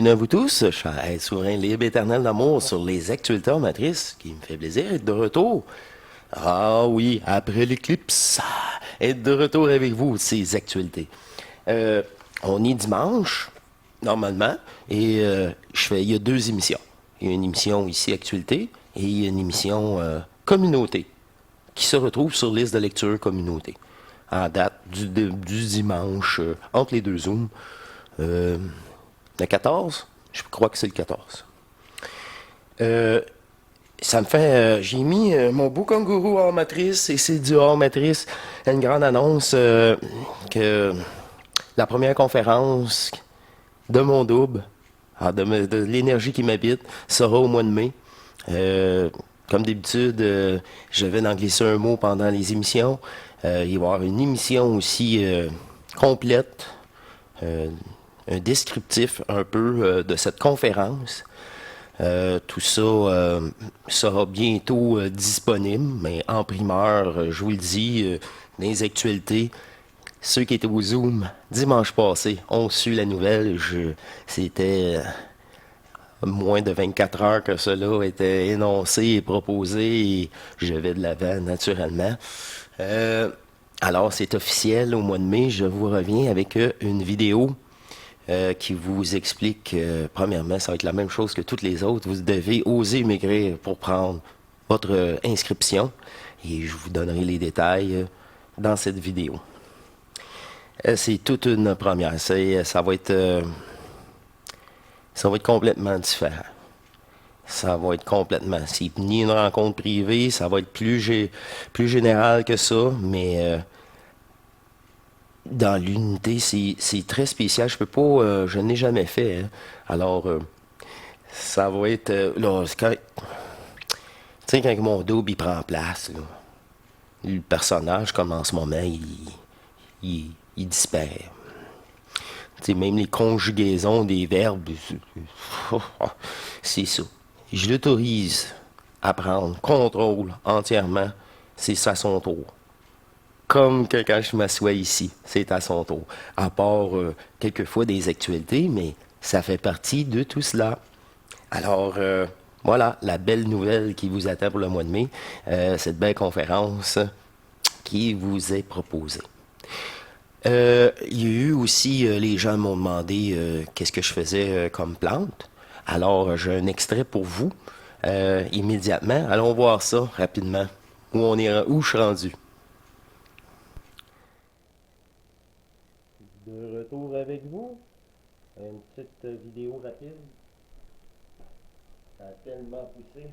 bienvenue à vous tous, chers souverains libres éternels d'amour sur les actualités en matrice, qui me fait plaisir d'être de retour. Ah oui, après l'éclipse, être de retour avec vous, ces actualités. Euh, on est dimanche, normalement, et il y a deux émissions. Il y a une émission ici, actualité, et il y a une émission communauté, qui se retrouve sur liste de lecture communauté, en date du dimanche, entre les deux Zooms. Euh, le 14? Je crois que c'est le 14. Euh, Ça me fait. J'ai mis mon beau kangourou hors matrice et c'est du hors matrice. Une grande annonce que la première conférence de mon double, de l'énergie qui m'habite, sera au mois de mai. Euh, Comme d'habitude, je vais en glisser un mot pendant les émissions. Il va y avoir une émission aussi complète, euh, un descriptif un peu de cette conférence. Tout ça sera bientôt disponible, mais en primeur, je vous le dis, dans les actualités, ceux qui étaient au Zoom dimanche passé ont su la nouvelle. C'était moins de 24 heures que cela était énoncé et proposé et je vais de l'avant naturellement. Euh, alors, c'est officiel, au mois de mai, je vous reviens avec une vidéo qui vous explique, premièrement, ça va être la même chose que toutes les autres. Vous devez oser m'écrire pour prendre votre inscription et je vous donnerai les détails dans cette vidéo. C'est toute une première. Ça va être complètement différent. Ça va être complètement. C'est ni une rencontre privée, ça va être plus général que ça, mais dans l'unité, c'est très spécial. Je peux pas, je n'ai jamais fait, hein. Alors, ça va être. Là, tu sais, quand mon double il prend place, là, le personnage, comme en ce moment, il disparaît. Tu sais, même les conjugaisons des verbes, c'est ça. Je l'autorise à prendre contrôle entièrement. C'est à son tour. Comme que quand je m'assois ici, c'est à son tour. À part quelquefois des actualités, mais ça fait partie de tout cela. Alors, voilà la belle nouvelle qui vous attend pour le mois de mai, cette belle conférence qui vous est proposée. Il y a eu aussi, les gens m'ont demandé qu'est-ce que je faisais comme plante. Alors, j'ai un extrait pour vous immédiatement. Allons voir ça rapidement. Où je suis rendu. De retour avec vous. Une petite vidéo rapide. Ça a tellement poussé.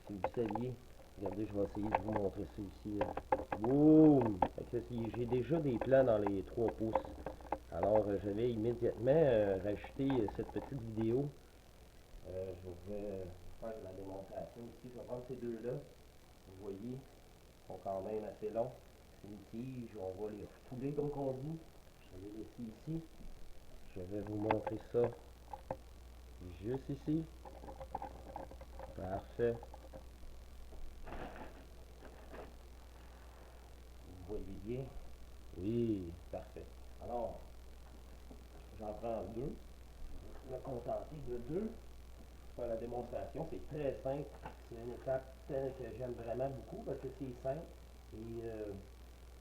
Si vous saviez. Regardez, je vais essayer de vous montrer ça ici. Boum! J'ai déjà des plans dans les 3 pouces. Alors, je vais immédiatement rajouter cette petite vidéo. Je vais faire la démonstration ici. Je vais prendre ces deux-là. Vous voyez, ils sont quand même assez longs. C'est une tige. On va les refouler comme on dit. Je vais les laisser ici. Je vais vous montrer ça juste ici. Parfait. Vous voyez bien? Oui, parfait. Alors, j'en prends deux. Je vais me contenter de deux pour faire la démonstration. C'est très simple. C'est une étape telle que j'aime vraiment beaucoup parce que c'est simple et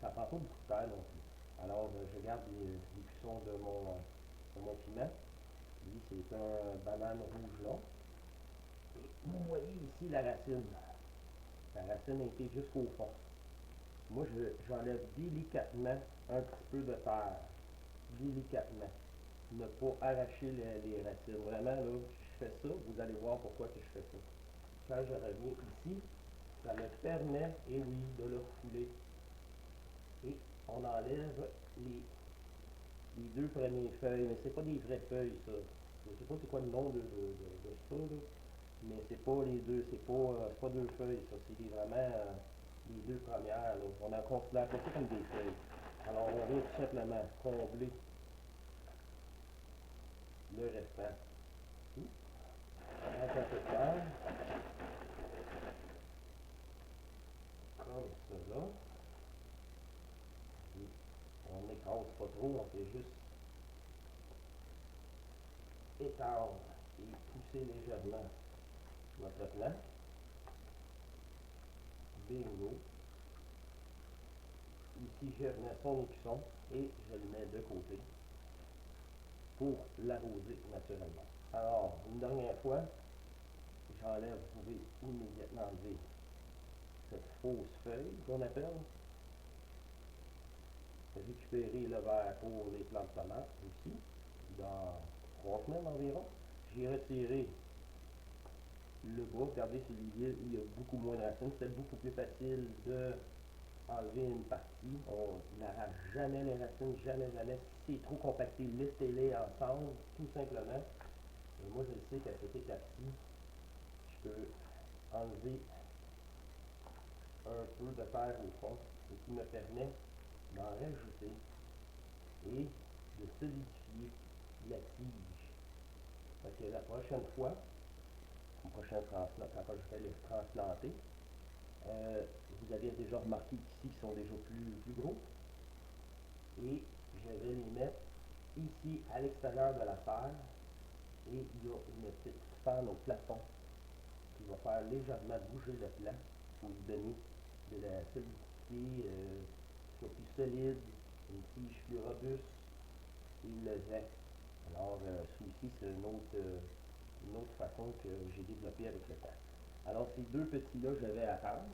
ça prend pas beaucoup de terre non plus. Alors, je garde les cuissons de mon piment. Lui, c'est un banane rouge long. Et vous voyez ici la racine. La racine a été jusqu'au fond. Moi, j'enlève délicatement un petit peu de terre. Délicatement. Ne pas arracher les racines. Vraiment, là, je fais ça, vous allez voir pourquoi que je fais ça. Quand je reviens ici, ça me permet, et oui, de le refouler. Et on enlève les deux premières feuilles, mais c'est pas des vraies feuilles, ça. Je sais pas c'est quoi le nom de ça, là. Mais c'est pas les deux, c'est pas deux feuilles, ça. C'est vraiment les deux premières, là. On en considère pas ça comme des feuilles. Alors, on va tout simplement combler le restant. On reste un peu de terre, comme ça là. On n'écrase pas trop, on fait juste étendre et pousser légèrement votre plan. Bingo. Ici, je remets son écusson et je le mets de côté pour l'arroser naturellement. Alors, une dernière fois, j'enlève, vous pouvez immédiatement enlever cette fausse feuille qu'on appelle. Récupérer le verre pour les plantes de tomates aussi, dans 3 semaines environ. J'ai retiré le bas. Regardez, celui-là, il y a beaucoup moins de racines. C'était beaucoup plus facile de enlever une partie. On n'arrache jamais les racines, jamais, jamais. Si c'est trop compacté, laissez-les ensemble, tout simplement. Et moi, je sais qu'à cette étape-ci, je peux enlever un peu de terre au fond, ce qui me permet d'en rajouter et de solidifier la tige. Fait que la prochaine fois, quand je vais les transplanter, vous avez déjà remarqué ici qu'ils sont déjà plus gros. Et je vais les mettre ici à l'extérieur de la serre. Et il y a une petite fan au plafond qui va faire légèrement bouger le plan pour lui donner de la solidité, soit plus solide, une tige plus robuste et le vent. Alors, celui-ci, c'est une autre façon que j'ai développée avec le temps. Alors, ces deux petits-là, je vais attendre.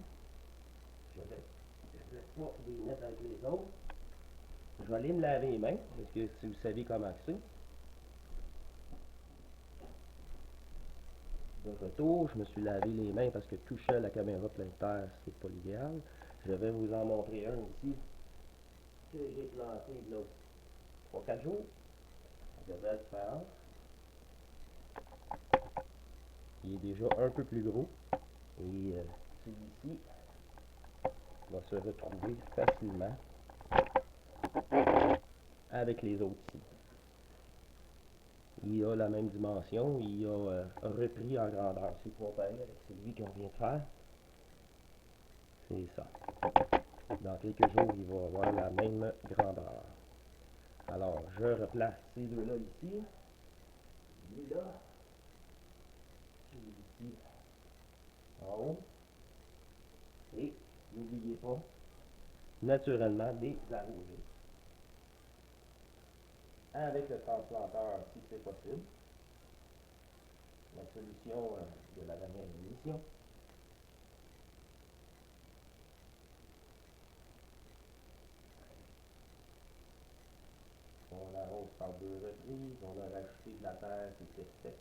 Je vais pas les mettre avec les autres. Je vais aller me laver les mains, parce que si vous savez comment c'est. De retour, je me suis lavé les mains parce que toucher la caméra plein de terre, c'est pas l'idéal. Je vais vous en montrer un ici que j'ai planté là 3-4 jours. Regardez la différence. Il est déjà un peu plus gros. Et celui-ci va se retrouver facilement avec les autres ici. Il a la même dimension, il a repris en grandeur. C'est comparé avec celui qu'on vient de faire. C'est ça. Dans quelques jours, il va avoir la même grandeur. Alors, je replace ces deux-là ici. Celui-là. Celui-ci en haut. Et n'oubliez pas, naturellement, les arroser. Avec le transplanteur, si c'est possible. La solution de la dernière émission. On arrose par 2 reprises, on a rajouté de la terre, c'est fait.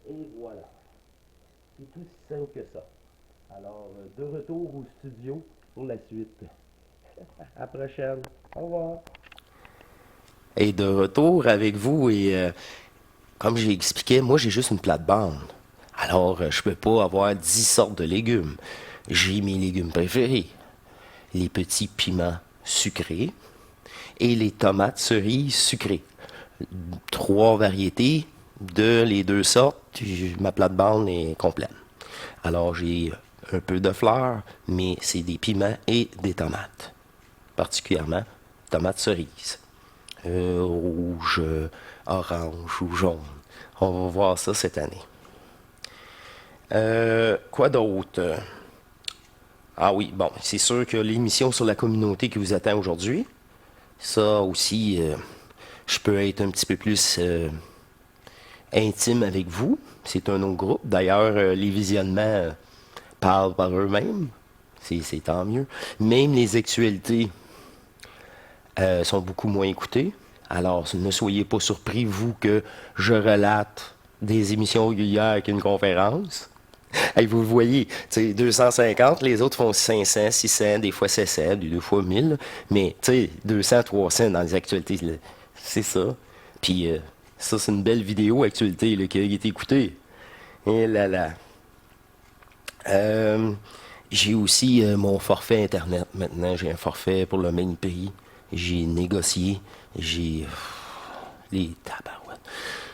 Et voilà. C'est tout si simple que ça. Alors, de retour au studio pour la suite. À la prochaine. Au revoir. Et de retour avec vous et comme j'ai expliqué, moi j'ai juste une plate-bande. Alors, je peux pas avoir 10 sortes de légumes. J'ai mes légumes préférés. Les petits piments sucrés et les tomates cerises sucrées. 3 variétés de les 2 sortes. Ma plate-bande est complète. Alors, j'ai un peu de fleurs, mais c'est des piments et des tomates. Particulièrement tomates cerises. Rouge, orange ou jaune. On va voir ça cette année. Quoi d'autre? Ah oui, bon, c'est sûr que l'émission sur la communauté qui vous attend aujourd'hui, ça aussi, je peux être un petit peu plus intime avec vous. C'est un autre groupe. D'ailleurs, les visionnements parlent par eux-mêmes. C'est tant mieux. Même les actualités sont beaucoup moins écoutées. Alors, ne soyez pas surpris, vous, que je relate des émissions régulières qu'une conférence. Hey, vous le voyez, 250, les autres font 500, 600, des fois 700, des fois 1000. Mais 200, 300 dans les actualités, c'est ça. Puis ça, c'est une belle vidéo actualité là, qui a été écoutée. Et là là. J'ai aussi mon forfait Internet maintenant. J'ai un forfait pour le même pays. J'ai négocié. J'ai les tabarouettes.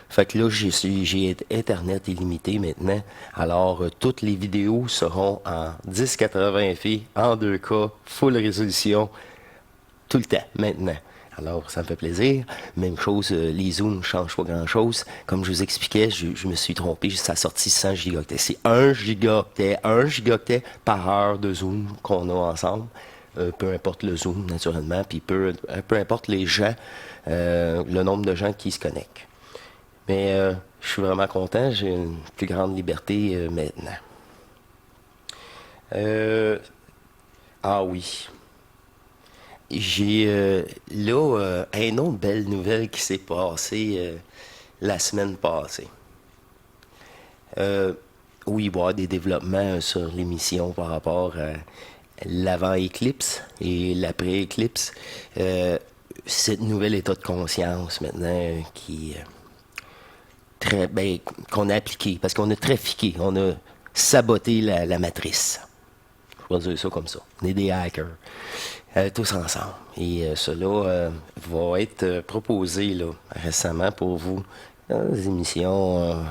Fait que là, j'ai Internet illimité maintenant. Alors, toutes les vidéos seront en 1080p, en 2K, full résolution, tout le temps, maintenant. Alors, ça me fait plaisir. Même chose, les zooms ne changent pas grand-chose. Comme je vous expliquais, je me suis trompé, ça a sorti 100 gigaoctets. C'est un gigaoctet par heure de zoom qu'on a ensemble. Peu importe le zoom, naturellement, puis peu importe les gens, le nombre de gens qui se connectent. Mais je suis vraiment content, j'ai une plus grande liberté maintenant. Euh, ah oui. J'ai là une autre belle nouvelle qui s'est passée la semaine passée. Euh, oui, il va y avoir des développements sur l'émission par rapport à l'avant-éclipse et l'après-éclipse. Cette nouvelle état de conscience maintenant qui très ben, qu'on a appliqué parce qu'on a trafiqué, on a saboté la matrice. Je vais dire ça comme ça. On est des hackers. Tous ensemble. Et cela va être proposé là, récemment pour vous dans des émissions.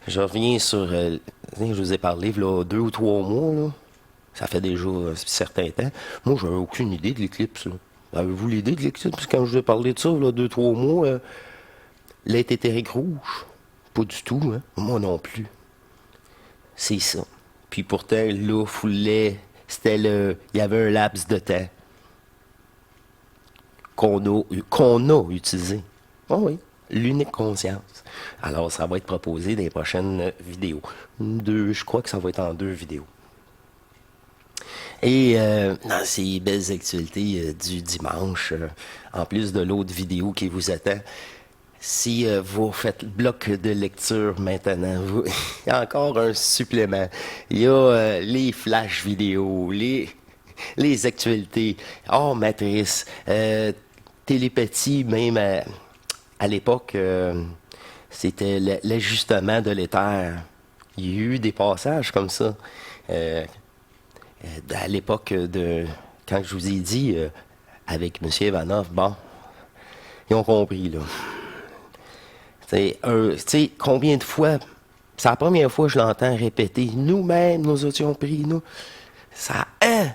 Je reviens sur. Je vous ai parlé là, 2 ou 3 mois. Là. Ça fait déjà un certain temps. Moi, j'avais aucune idée de l'éclipse. Là. Avez-vous l'idée de l'éclipse? Quand je vous ai parlé de ça, là, 2, 3 mois, l'éthérique rouge. Pas du tout. Hein? Moi non plus. C'est ça. Puis pourtant, là, il y avait un laps de temps qu'on a utilisé. Oh oui, l'unique conscience. Alors, ça va être proposé dans les prochaines vidéos. Je crois que ça va être en 2 vidéos. Et dans ces belles actualités du dimanche, en plus de l'autre vidéo qui vous attend, si vous faites bloc de lecture maintenant, il y a encore un supplément. Il y a les flashs vidéo, les actualités, hors matrice, télépathie, même à l'époque, c'était l'ajustement de l'éther. Il y a eu des passages comme ça. À l'époque quand je vous ai dit, avec M. Ivanov, bon, ils ont compris, là. Tu sais, combien de fois, c'est la première fois que je l'entends répéter, nous-mêmes, nous étions pris, nous. Ça, hein?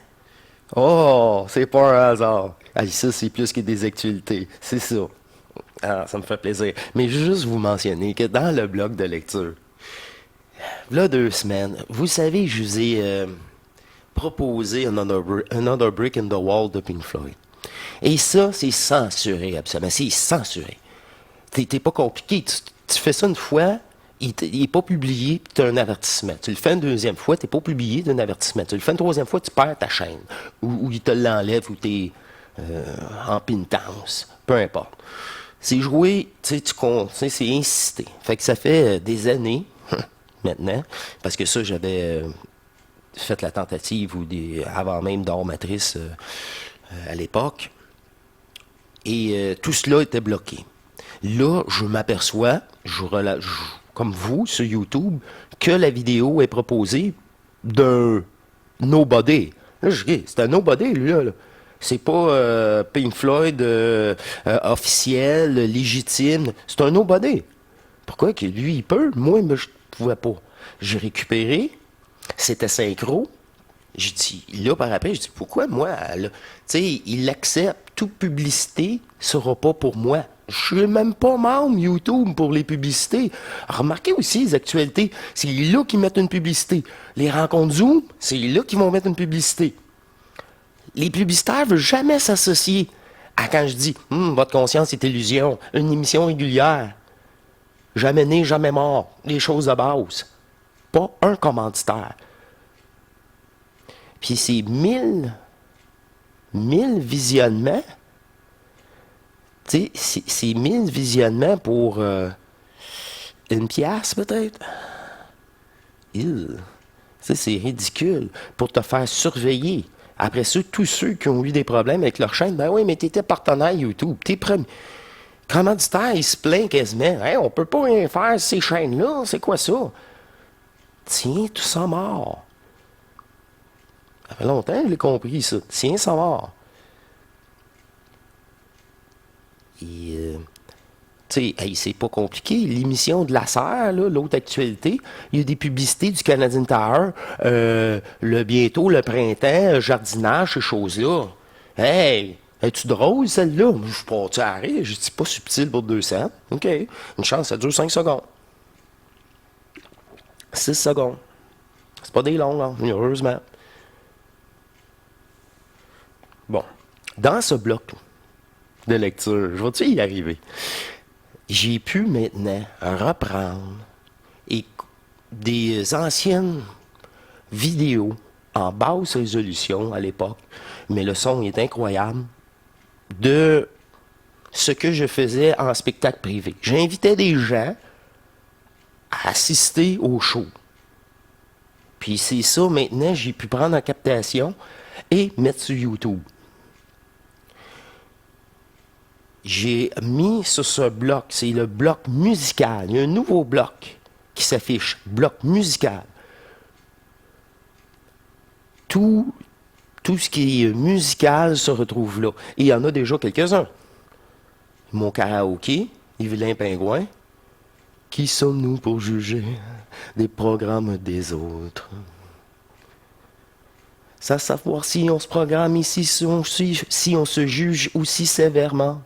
Oh, c'est pas un hasard. Ah, ça, c'est plus que des actualités. C'est ça. Ah, ça me fait plaisir. Mais je veux juste vous mentionner que dans le bloc de lecture, là, 2 semaines, vous savez, je vous ai proposé Another Brick in the Wall de Pink Floyd. Et ça, c'est censuré, absolument. C'est censuré. T'es pas compliqué. Tu fais ça une fois, il n'est pas publié, puis tu as un avertissement. Tu le fais une deuxième fois, tu n'es pas publié, tu as un avertissement. Tu le fais une troisième fois, tu perds ta chaîne. Ou il te l'enlève, ou tu es en pénitence. Peu importe. C'est joué, tu sais, c'est insisté. Fait que ça fait des années, maintenant, parce que ça, j'avais fait la tentative avant même d'Hors Matrice à l'époque. Et tout cela était bloqué. Là, je m'aperçois, comme vous, sur YouTube, que la vidéo est proposée d'un nobody. Là, je dis, c'est un nobody, lui, là. C'est pas Pink Floyd officiel, légitime. C'est un nobody. Pourquoi que lui, il peut? Moi, je ne pouvais pas. J'ai récupéré. C'était synchro. Je dis, là, par après, je dis, pourquoi moi? Tu sais, il accepte. Toute publicité sera pas pour moi. Je suis même pas membre YouTube pour les publicités. Remarquez aussi les actualités. C'est là qu'ils mettent une publicité. Les rencontres Zoom, c'est là qu'ils vont mettre une publicité. Les publicitaires ne veulent jamais s'associer à quand je dis votre conscience est illusion, une émission régulière. Jamais né, jamais mort. Les choses de base. Pas un commanditaire. Puis c'est 1000 visionnements. Tu sais, c'est 1000 visionnements pour une pièce, peut-être. Tu sais, c'est ridicule. Pour te faire surveiller. Après ça, tous ceux qui ont eu des problèmes avec leur chaîne, ben oui, mais t'étais partenaire YouTube. T'es premier. Commanditaire, il se plaint quasiment. Hey, on peut pas rien faire ces chaînes-là. C'est quoi ça? Tiens, tout ça mort. Ça fait longtemps que je l'ai compris, ça. Tiens, ça mort. Et, tu sais, hey, c'est pas compliqué. L'émission de la Serre, l'autre actualité, il y a des publicités du Canadian Tower, bientôt le printemps, jardinage, ces choses-là. Hey, Es-tu drôle, celle-là? Moi, je suis pas à rire. Je dis pas subtil pour 200. OK. Une chance, ça dure 5 secondes. 6 secondes. C'est pas des longs, là, heureusement. Bon. Dans ce bloc de lecture, je vais-tu y arriver? J'ai pu maintenant reprendre des anciennes vidéos en basse résolution à l'époque, mais le son est incroyable, de ce que je faisais en spectacle privé. J'invitais des gens à assister au show. Puis c'est ça, maintenant, j'ai pu prendre en captation et mettre sur YouTube. J'ai mis sur ce bloc, c'est le bloc musical. Il y a un nouveau bloc qui s'affiche, bloc musical. Tout ce qui est musical se retrouve là. Et il y en a déjà quelques-uns. Mon karaoké, Yvelin Pingouin. Qui sommes-nous pour juger des programmes des autres? Ça, savoir si on se programme ici, si on se juge aussi sévèrement.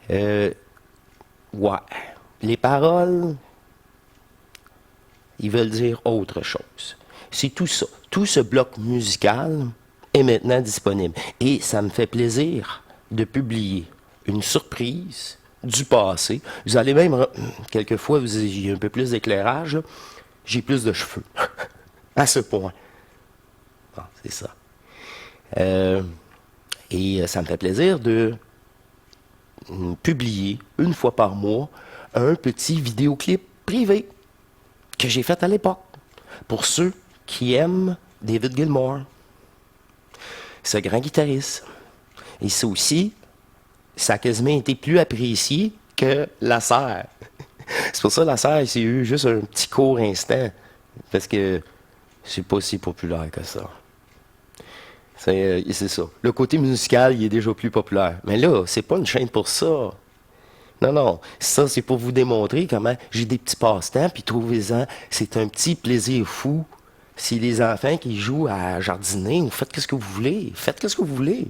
Ouais. Les paroles, ils veulent dire autre chose. C'est tout ça. Tout ce bloc musical est maintenant disponible. Et ça me fait plaisir de publier une surprise du passé. Vous allez même, quelquefois, il y a un peu plus d'éclairage. J'ai plus de cheveux. À ce point. Bon, c'est ça. Et ça me fait plaisir de publier une fois par mois un petit vidéoclip privé que j'ai fait à l'époque pour ceux qui aiment David Gilmour, ce grand guitariste. Et ça aussi, ça a quasiment été plus apprécié que La Serre. C'est pour ça que La Serre, c'est eu juste un petit court instant, parce que c'est pas si populaire que ça. C'est ça. Le côté musical, il est déjà plus populaire. Mais là, c'est pas une chaîne pour ça. Non, non. Ça, c'est pour vous démontrer comment j'ai des petits passe-temps, puis trouvez-en, c'est un petit plaisir fou. Si les enfants qui jouent à jardiner, vous faites ce que vous voulez. Faites ce que vous voulez.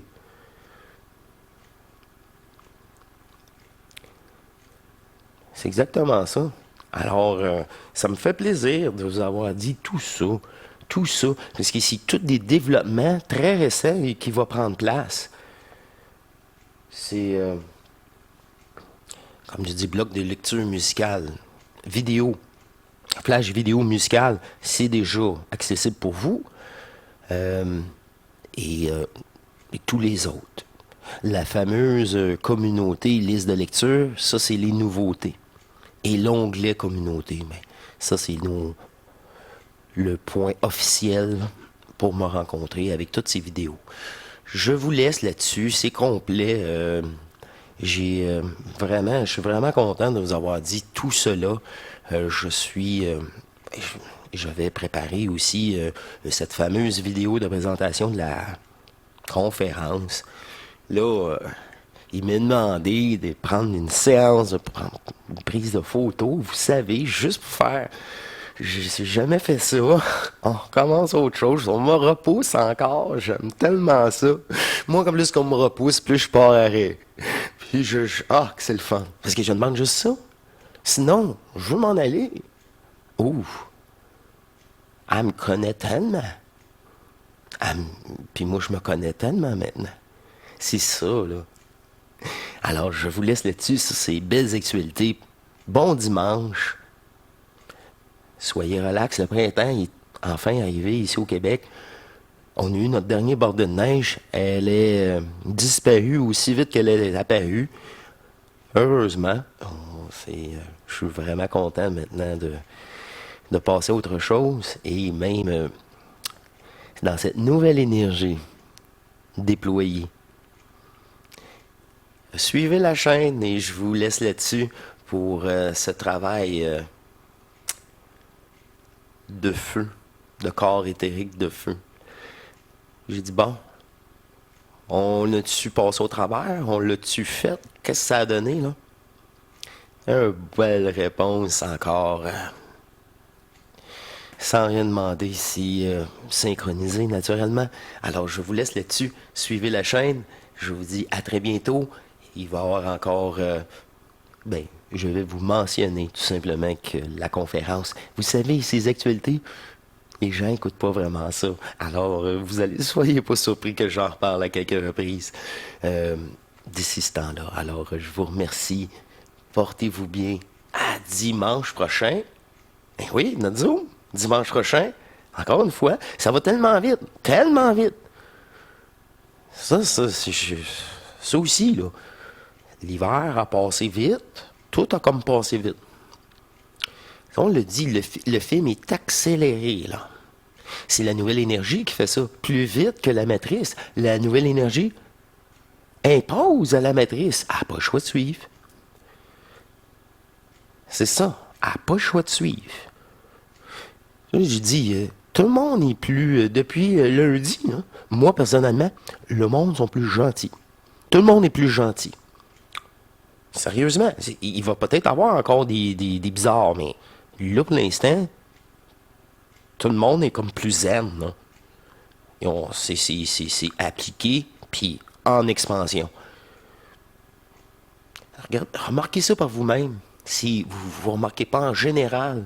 C'est exactement ça. Alors, ça me fait plaisir de vous avoir dit tout ça. Tout ça. Parce que c'est tous des développements très récents et qui vont prendre place. C'est, comme je dis, bloc de lecture musicale, vidéo, flash vidéo musicale, c'est déjà accessible pour vous. Euh, et, euh, et tous les autres. La fameuse communauté, liste de lecture, ça, c'est les nouveautés. Et l'onglet communauté, mais ça, c'est le point officiel pour me rencontrer avec toutes ces vidéos. Je vous laisse là-dessus, c'est complet. Je suis vraiment content de vous avoir dit tout cela. J'avais préparé aussi cette fameuse vidéo de présentation de la conférence. Là, il m'a demandé de prendre une séance, de prendre une prise de photo, vous savez, juste pour faire. J'ai jamais fait ça. On recommence autre chose. On me repousse encore. J'aime tellement ça. Moi, comme plus qu'on me repousse, plus je pars à rire. Puis ah, que c'est le fun. Parce que je demande juste ça. Sinon, je veux m'en aller. Ouh. Elle me connaît tellement. Puis moi, je me connais tellement maintenant. C'est ça, là. Alors, je vous laisse là-dessus sur ces belles actualités. Bon dimanche. Soyez relax, le printemps est enfin arrivé ici au Québec. On a eu notre dernier bordée de neige. Elle est disparue aussi vite qu'elle est apparue. Heureusement. Je suis vraiment content maintenant de passer à autre chose. Et même dans cette nouvelle énergie déployée. Suivez la chaîne et je vous laisse là-dessus pour ce travail de feu, de corps éthérique de feu. J'ai dit, bon, on l'a-tu passé au travers? On l'a-tu fait? Qu'est-ce que ça a donné, là? Une belle réponse encore. sans rien demander, c'est synchronisé naturellement. Alors, je vous laisse là-dessus. Suivez la chaîne. Je vous dis à très bientôt. Il va y avoir encore... ben, je vais vous mentionner tout simplement que la conférence, vous savez, ces actualités, les gens n'écoutent pas vraiment ça. Alors, vous allez, soyez pas surpris que j'en reparle à quelques reprises euh, d'ici ce temps-là. Alors, je vous remercie. Portez-vous bien. À dimanche prochain. Eh oui, notre Zoom, dimanche prochain. Encore une fois, ça va tellement vite, tellement vite. Ça aussi, là. L'hiver a passé vite. Tout a comme passé vite. On le dit, le film est accéléré, là. C'est la nouvelle énergie qui fait ça. Plus vite que la matrice. La nouvelle énergie impose à la matrice. Elle n'a pas le choix de suivre. C'est ça. Elle n'a pas le choix de suivre. J'ai dit, tout le monde n'est plus, depuis lundi, hein, moi personnellement, le monde sont plus gentils. Tout le monde est plus gentil. Sérieusement, il va peut-être avoir encore des bizarres, mais là, pour l'instant, tout le monde est comme plus zen. Là. C'est appliqué, puis en expansion. Remarquez ça par vous-même. Si vous ne remarquez pas en général,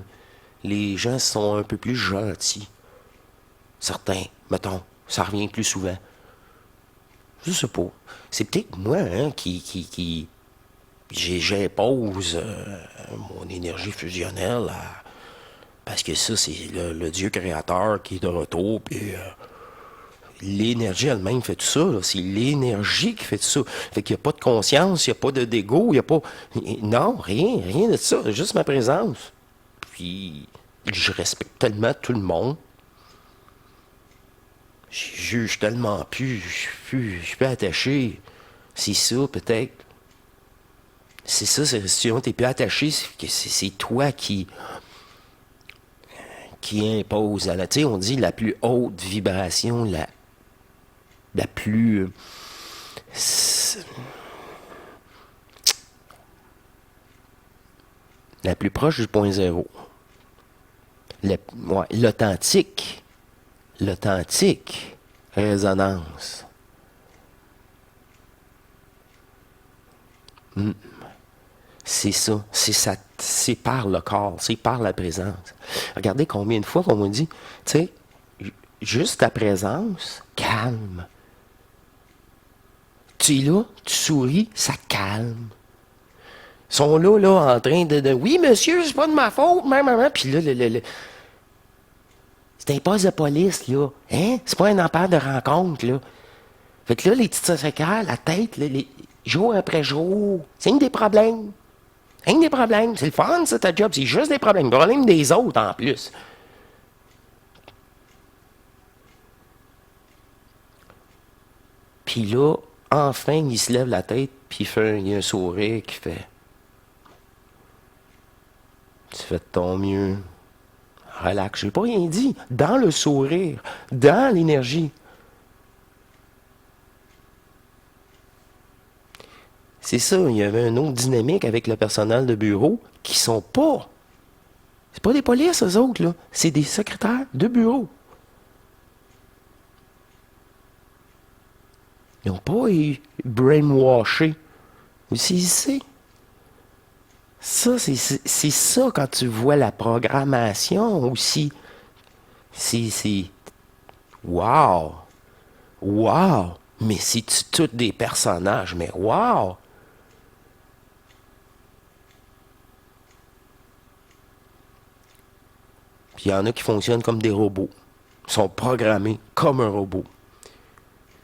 les gens sont un peu plus gentils. Certains, mettons, ça revient plus souvent. Je sais pas. C'est peut-être moi hein, qui j'impose mon énergie fusionnelle parce que ça, c'est le Dieu créateur qui est de retour, puis l'énergie elle-même fait tout ça. C'est l'énergie qui fait tout ça. Fait qu'il n'y a pas de conscience, il n'y a pas d'égo, il n'y a pas... Non, rien de ça. Juste ma présence. Puis, je respecte tellement tout le monde. Je juge tellement plus. Je suis plus attaché. C'est ça, peut-être. C'est ça, si tu n'es plus attaché, c'est toi qui impose. Tu sais, on dit la plus haute vibration, la plus... la plus proche du point zéro. Ouais, l'authentique résonance. C'est ça, c'est par le corps, c'est par la présence. Regardez combien de fois qu'on m'a dit, tu sais, juste ta présence, calme. Tu es là, tu souris, ça calme. Ils sont là, en train de oui, monsieur, c'est pas de ma faute, maman. Puis là, c'est un poste de police, là. Hein? C'est pas un empire de rencontre, là. Fait que là, les petites secrétaires, la tête, là, jour après jour, c'est une des problèmes. Rien que des problèmes. C'est le fun, ça, ta job. C'est juste des problèmes. Des problèmes des autres, en plus. Puis là, enfin, il se lève la tête, puis il y a un sourire qui fait... Tu fais de ton mieux. Relax. J'ai pas rien dit. Dans le sourire, dans l'énergie. C'est ça, il y avait une autre dynamique avec le personnel de bureau qui sont pas... C'est pas des polices, eux autres, là. C'est des secrétaires de bureau. Ils n'ont pas brainwashé. C'est ici. Ça, c'est ça quand tu vois la programmation aussi. C'est... Wow! Wow! Mais c'est-tu tous des personnages? Mais wow! Puis il y en a qui fonctionnent comme des robots. Ils sont programmés comme un robot.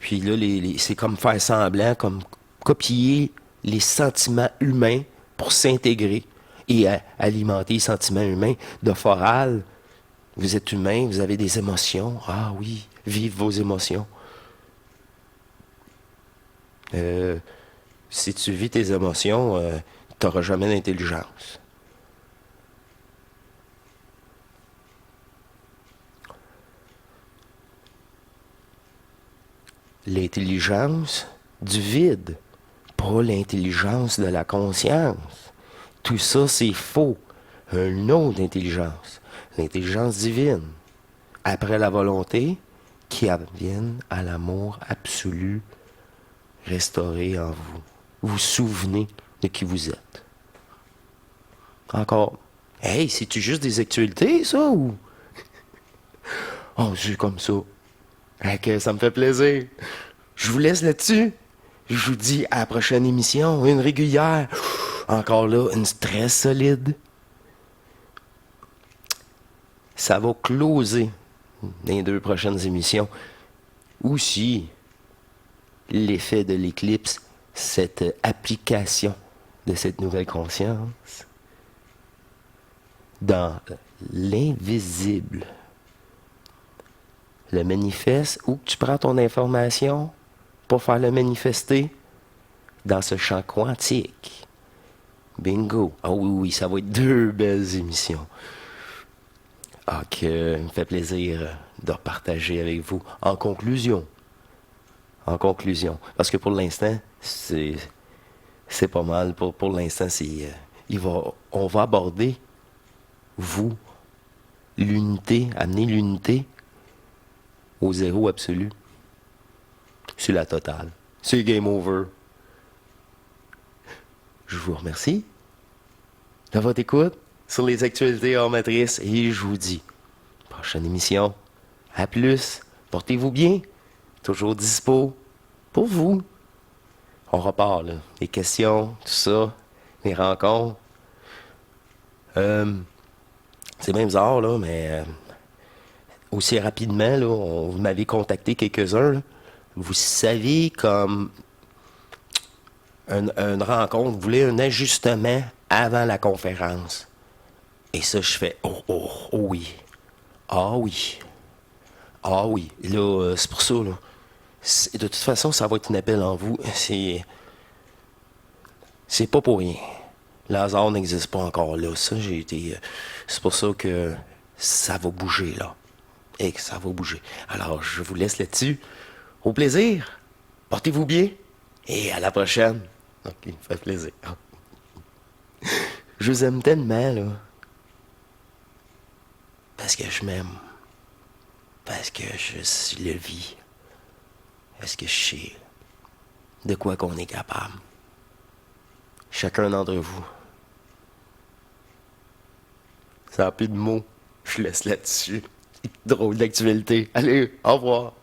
Puis là, c'est comme faire semblant, comme copier les sentiments humains pour s'intégrer et alimenter les sentiments humains de foral. Vous êtes humain, vous avez des émotions. Ah oui, vive vos émotions. Si tu vis tes émotions, tu n'auras jamais d'intelligence. L'intelligence du vide, pas l'intelligence de la conscience. Tout ça, c'est faux. Un autre intelligence. l'intelligence divine, après la volonté, qui advienne à l'amour absolu restauré en vous. Vous vous souvenez de qui vous êtes. Encore. Hey, c'est-tu juste des actualités, ça, ou... Oh, c'est comme ça. Ok, ça me fait plaisir. Je vous laisse là-dessus. Je vous dis à la prochaine émission, une régulière. Encore là, une très solide. Ça va closer les 2 prochaines émissions. Aussi, l'effet de l'éclipse, cette application de cette nouvelle conscience dans l'invisible. Le manifeste, où tu prends ton information pour faire le manifester dans ce champ quantique. Bingo. Ah oui, oui, ça va être 2 belles émissions. Ah, que me fait plaisir de repartager avec vous. En conclusion, parce que pour l'instant, c'est pas mal. Pour l'instant, on va aborder, vous, l'unité, amener l'unité au zéro absolu. C'est la totale. C'est game over. Je vous remercie de votre écoute sur les actualités hors matrice et je vous dis, prochaine émission, à plus, portez-vous bien, toujours dispo pour vous. On repart, là, les questions, tout ça, les rencontres. C'est bien bizarre, là, mais aussi rapidement, là, vous m'avez contacté quelques-uns, là. Vous savez, comme une rencontre, vous voulez un ajustement avant la conférence. Et ça, je fais, oh oui. Ah oui. Ah oui. Là, c'est pour ça, là. De toute façon, ça va être un appel en vous. C'est pas pour rien. Le hasard n'existe pas encore là. Ça, j'ai été. C'est pour ça que ça va bouger, là. Et que ça va bouger. Alors, je vous laisse là-dessus. Au plaisir. Portez-vous bien. Et à la prochaine. Ok, ça fait plaisir. Je vous aime tellement, là. Parce que je m'aime. Parce que je le vis. Parce que je sais de quoi qu'on est capable. Chacun d'entre vous. Ça n'a plus de mots. Je laisse là-dessus. Drôle d'actualité. Allez, au revoir.